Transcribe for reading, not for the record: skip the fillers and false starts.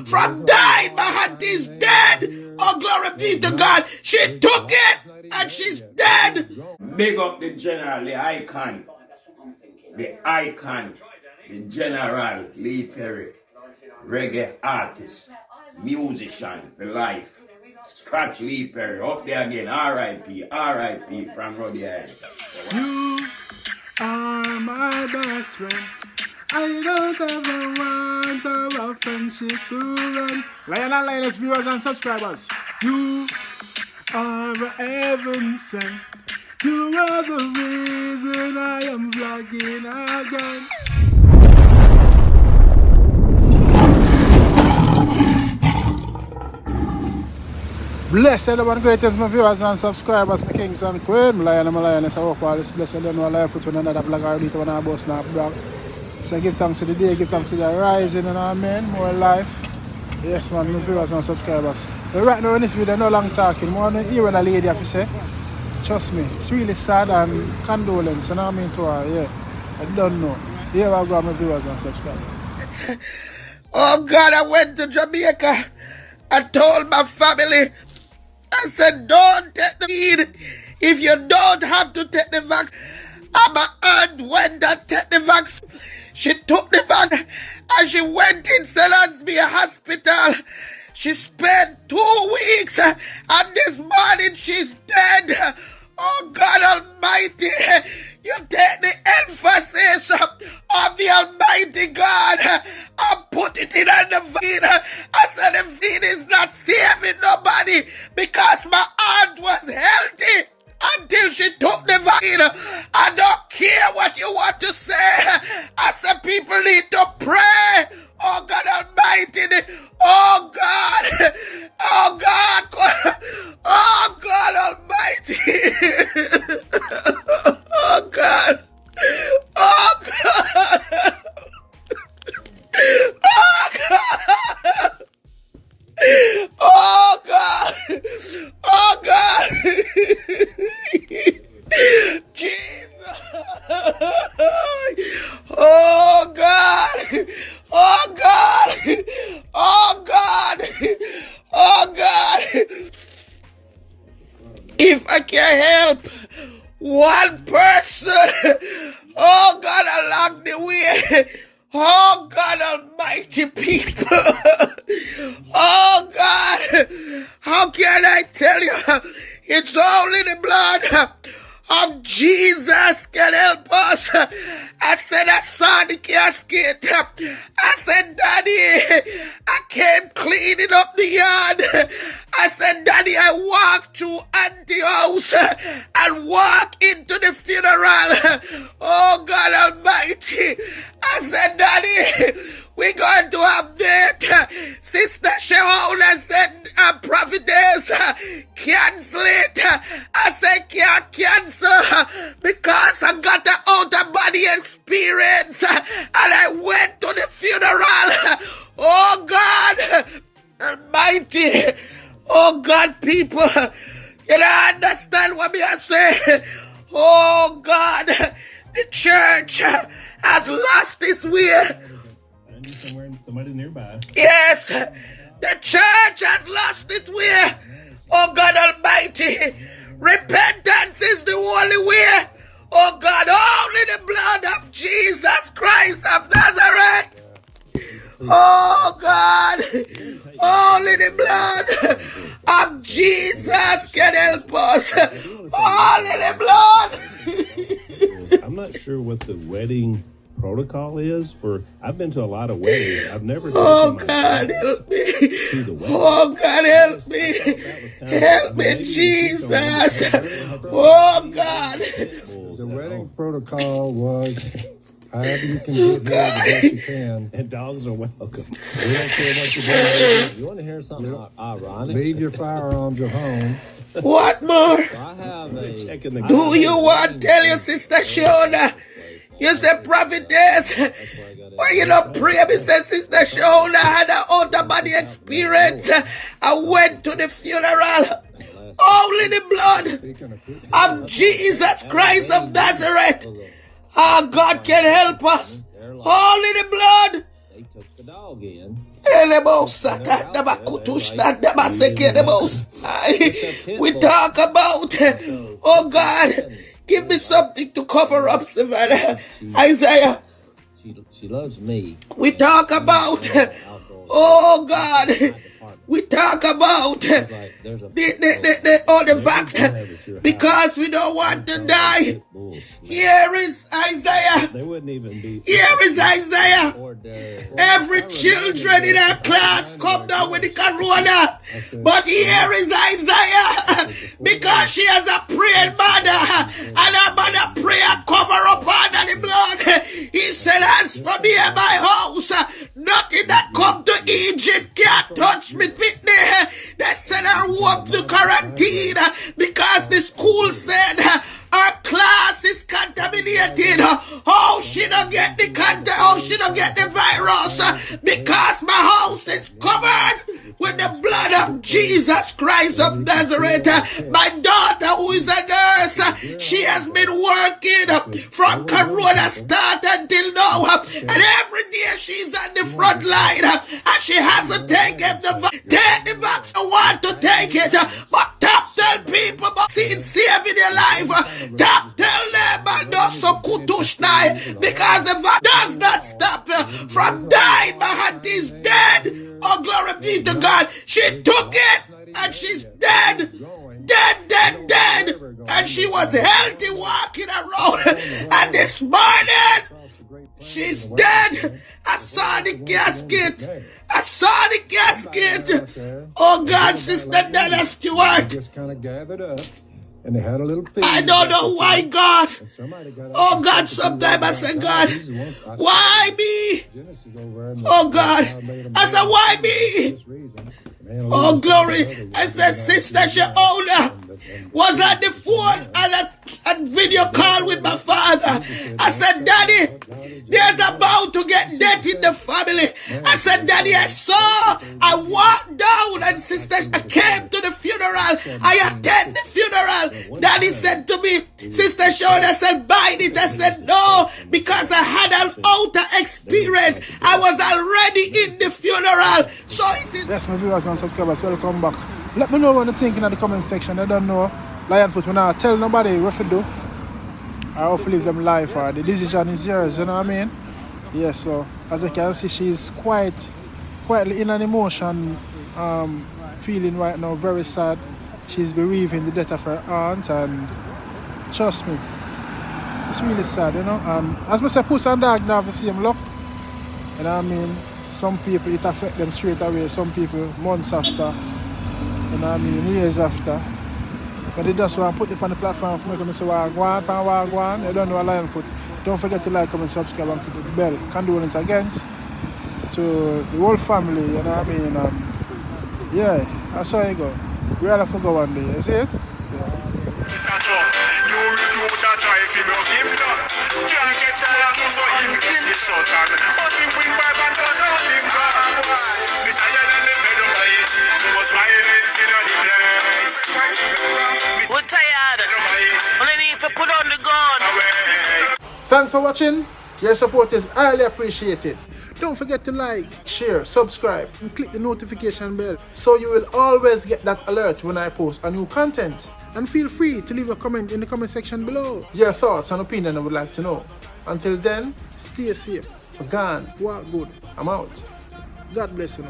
from dying. My auntie's dead. Oh, glory be to God. She took it and she's dead. Big up the general, the icon, the general Lee Perry, reggae artist, musician for life. Scratch Lee Perry, up there again, R.I.P., R.I.P. from Rhode Island. You are my best friend. I don't ever want our friendship to run. Lion and Lioness viewers and subscribers, you are heaven sent. You are the reason I am vlogging again. Blessed and greatest my viewers and subscribers, my kings and queen, my lion and my lioness. I hope all this blessed and no life with another vlog or do one of us now blog. So I give thanks to the day, give thanks to the rising, you know what I mean? More life. Yes man, my viewers and subscribers. But right now in this video, no long talking. More than hear what a lady have to say. Trust me, it's really sad and condolence, you know what I mean to her, yeah. I don't know. Here I go, my viewers and subscribers. Oh God, I went to Jamaica. I told my family, I said, don't take the vaccine if you don't have to take the vaccine. And my aunt went and take the vaccine. She took the vaccine and she went in St. Anne's Hospital. She spent 2 weeks and this morning she's dead. Oh God Almighty, you take the emphasis of the Almighty God and put it in on the vein. I said the vein is not saving nobody because my aunt was healthy until she took the vaccine. I don't care what you want to say. I said people need to pray. Oh God Almighty. Oh God. Oh God. Oh God Almighty. Oh God. Oh God. Oh God. Oh God. Oh God. Jesus. Oh God. Oh God. Oh God. Oh God. If I can help one person, oh God, along the way, oh God Almighty people, oh God, how can I tell you, it's only the blood of Jesus can help us. I said, I saw the casket. I said, Daddy, I came cleaning up the yard. I said, Daddy, I walked through Auntie house and walked into the funeral. Oh God Almighty. I said, Daddy, we're going to have that. Sister Shaona said, Prophetess, cancel it. I said, can't cancel because I got an out-of-body experience and I went to the funeral. Oh God Almighty. Oh God, people, you don't understand what me I say. Oh God, the church has lost its way. Somebody nearby. Yes, the church has lost its way. Oh God Almighty, repentance is the only way. Oh God, only the blood of Jesus Christ of Nazareth. Oh God, only the blood of Jesus can help us. Only the blood. I'm not sure what the wedding protocol is for. I've been to a lot of weddings. I've never Oh God, help me. Oh God, help me. Help me, Jesus. Oh God. The wedding protocol was however you can get here the best you can. And dogs are welcome. We don't care what you're doing. You want to hear something ironic? Leave your firearms at home. What more? I have a... Do you want to tell your sister Shona? You say prophetess. Why you not pray? Me say sister Shona had an out-of-body experience. I went to the funeral. Only the blood of Jesus Christ of Nazareth. Our God can help us. Only the blood They took the dog in. We talk about, oh God, give me something to cover up, Savannah. Isaiah. She loves me. We talk about, oh God, we talk about all the vaccine because we don't want to die. Here is Isaiah. They wouldn't even be. Here is Isaiah. Every children in our class come down with the corona. But here is Isaiah because she has a praying mother and her mother pray and cover up under the blood. He said, as for me and my house, nothing that come to Egypt can't touch me. They said I walk the quarantine because the school said our class is contaminated. Oh, she don't get the she don't get the virus because my house is covered with the blood of Jesus Christ of Nazareth. My daughter, who is a nurse, she has been working from Corona start until now, and every day she's on the front line, and she hasn't taken the vaccine. Take the vaccine. I want to take it, but top tell people about saving their life. Top tell them about so kutushnai, because the vaccine does not stop from dying. My auntie's dead. Oh, glory be to God. She took it and she's dead. Dead. And she was healthy walking around. And this morning, she's dead. I saw the casket. Oh God, Sister Dana Stewart. Just kind of gathered up. And they had a little thing. I don't know why, God. Oh God, sometimes I say, God, why me? Oh God, I said, why me? Oh glory. I said, Sister Shaona was on the phone and a video call with my father. I said, Daddy, there's about to get death in the family. I said, Daddy, I walked down and Sister came to the funeral. I attended the funeral. Daddy said to me, Sister Shauna said, bind it. I said, no, because I had an outer experience. I was already in the funeral. So it is. Yes, my viewers and subscribers, welcome back. Let me know what you think in the comment section. I don't know. Lionfoot, when I tell nobody what to do, I have to leave them life, or the decision is yours, you know what I mean? Yes, so as you can see, she's quietly in an emotion, feeling right now very sad. She's bereaving the death of her aunt, and trust me, it's really sad, you know. And as I say, puss and dog now have the same luck, you know what I mean? Some people it affect them straight away, some people months after, you know what I mean, years after. But they just want to put it on the platform for me to say, wagwan. You don't know a Lionfoot. Don't forget to like, comment, subscribe, and click the bell. Condolence against to the whole family, you know what I mean? Yeah, that's how you go. We all have to go one day, you see it? We're tired. We need to put on the gun. Thanks for watching. Your support is highly appreciated. Don't forget to like, share, subscribe, and click the notification bell so you will always get that alert when I post a new content. And feel free to leave a comment in the comment section below. Your thoughts and opinion I would like to know. Until then, stay safe. For gone, walk good. I'm out. God bless you.